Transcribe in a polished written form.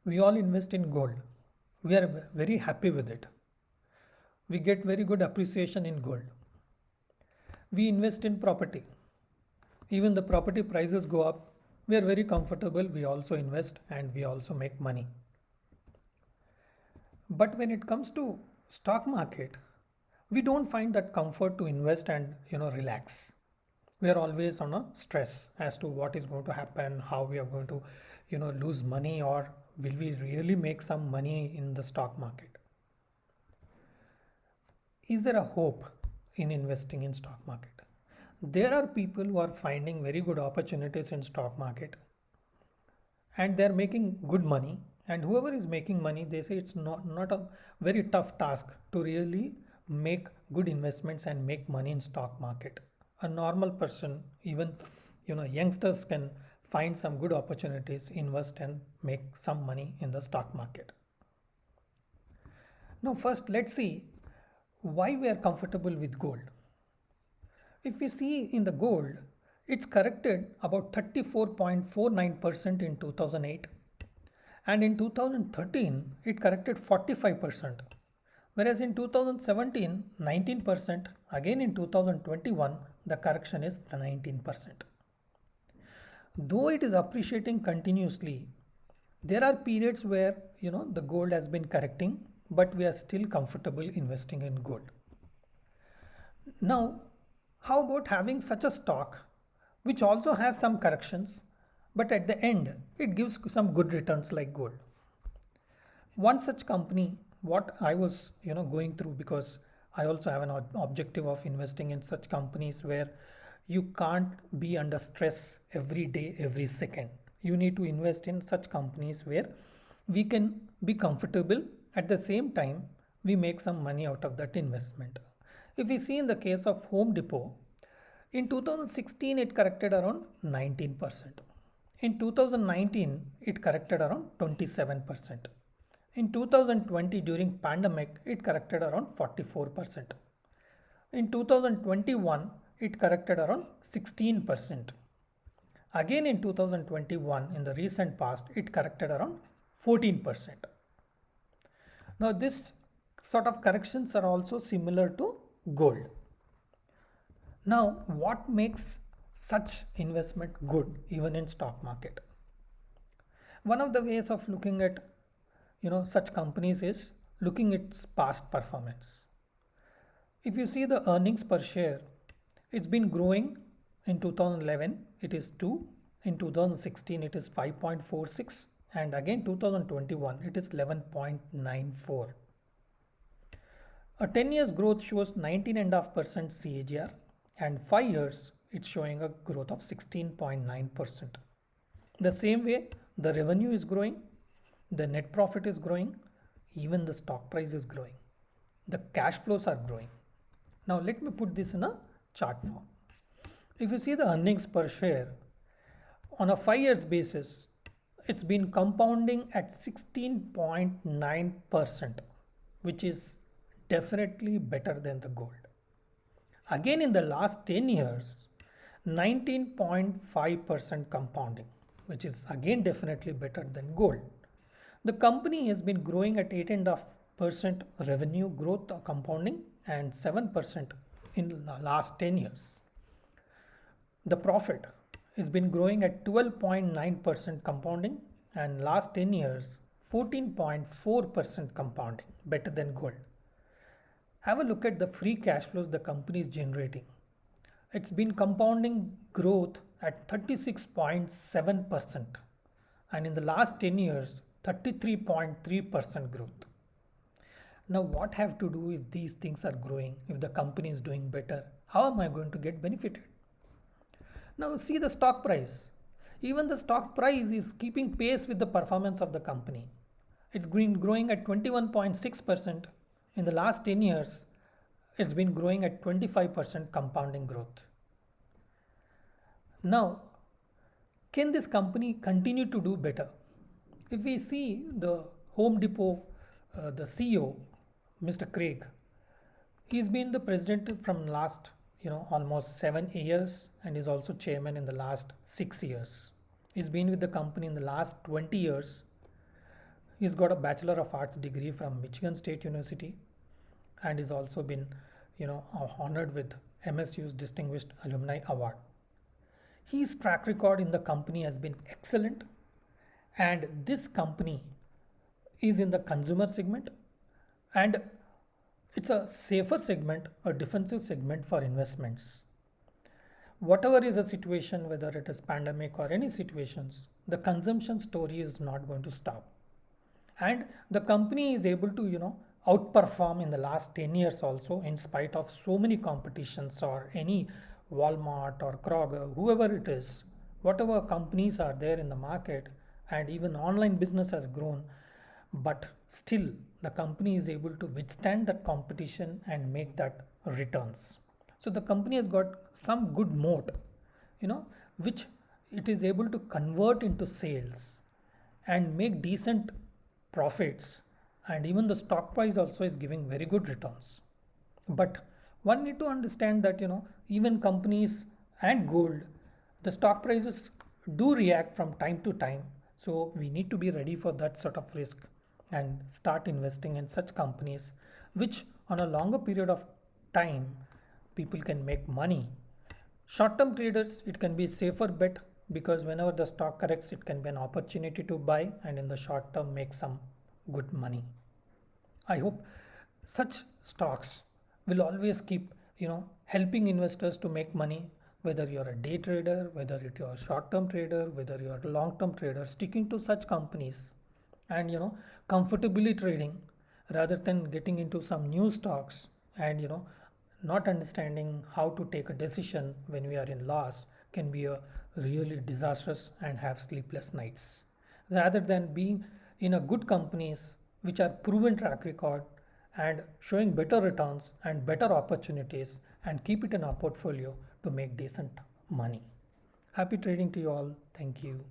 We all invest in gold. We are very happy with it. We get very good appreciation in gold. We invest in property. Even the property prices go up. We are very comfortable. We also invest and we also make money. But when it comes to stock market, we don't find that comfort to invest and relax. We are always on a stress as to what is going to happen, how we are going to lose money, or will we really make some money in the stock market. Is there a hope in investing in stock market? There are people who are finding very good opportunities in stock market and they're making good money, and whoever is making money, they say it's not a very tough task to really make good investments and make money in stock market. A normal person, even youngsters, can find some good opportunities, invest and make some money in the stock market. Now first let's see why we are comfortable with gold. If we see in the gold, it's corrected about 34.49% in 2008, and in 2013 it corrected 45%, whereas in 2017 19%, again in 2021 the correction is 19%. Though it is appreciating continuously, there are periods where the gold has been correcting, but we are still comfortable investing in gold. Now, how about having such a stock which also has some corrections, but at the end it gives some good returns like gold? One such company, what I was going through, because I also have an objective of investing in such companies where you can't be under stress every day, every second. You need to invest in such companies where we can be comfortable, at the same time we make some money out of that investment. If we see in the case of Home Depot, in 2016 it corrected around 19%. In 2019 it corrected around 27%. In 2020 during pandemic it corrected around 44%. In 2021 it corrected around 16%. Again in 2021, in the recent past, it corrected around 14%. Now this sort of corrections are also similar to gold. Now what makes such investment good even in stock market? One of the ways of looking at such companies is looking at its past performance. If you see the earnings per share, it's been growing. In 2011 it is 2, in 2016 it is 5.46, and again 2021 it is 11.94. A 10 years growth shows 19.5% CAGR, and 5 years it's showing a growth of 16.9%. The same way the revenue is growing, the net profit is growing, even the stock price is growing, the cash flows are growing. Now let me put this in a chart form. If you see the earnings per share on a 5 years basis, it's been compounding at 16.9%, which is definitely better than the gold. Again in the last 10 years, 19.5% compounding, which is again definitely better than gold. The company has been growing at 8.5% revenue growth compounding and 7% in the last 10 years. The profit has been growing at 12.9% compounding, and last 10 years 14.4% compounding, better than gold. Have a look at the free cash flows the company is generating. It's been compounding growth at 36.7%, and in the last 10 years 33.3% growth. Now what have to do if these things are growing, if the company is doing better? How am I going to get benefited? Now see the stock price. Even the stock price is keeping pace with the performance of the company. It's been growing at 21.6%. In the last 10 years, it's been growing at 25% compounding growth. Now, can this company continue to do better? If we see the Home Depot, the CEO, Mr. Craig, he's been the president from last almost 7 years, and is also chairman in the last 6 years. He's been with the company in the last 20 years. He's got a Bachelor of Arts degree from Michigan State University and is also been, honored with MSU's Distinguished Alumni Award. His track record in the company has been excellent, and this company is in the consumer segment, and it's a safer segment, a defensive segment for investments. Whatever is a situation, whether it is pandemic or any situations, the consumption story is not going to stop. And the company is able to, outperform in the last 10 years also, in spite of so many competitions or any Walmart or Kroger, whoever it is, whatever companies are there in the market, and even online business has grown, but still the company is able to withstand that competition and make that returns. So the company has got some good moat, which it is able to convert into sales and make decent profits, and even the stock price also is giving very good returns. But one need to understand that even companies and gold, the stock prices do react from time to time, so we need to be ready for that sort of risk and start investing in such companies which on a longer period of time people can make money. Short term traders, it can be safer bet, because whenever the stock corrects, it can be an opportunity to buy and in the short term make some good money. I hope such stocks will always keep, helping investors to make money, whether you're a day trader, whether you're a short term trader, whether you're a long term trader, sticking to such companies and, comfortably trading rather than getting into some new stocks and, not understanding how to take a decision when we are in loss can be a really disastrous and have sleepless nights. Rather than being in a good companies which are proven track record and showing better returns and better opportunities, and keep it in our portfolio to make decent money. Happy trading to you all. Thank you.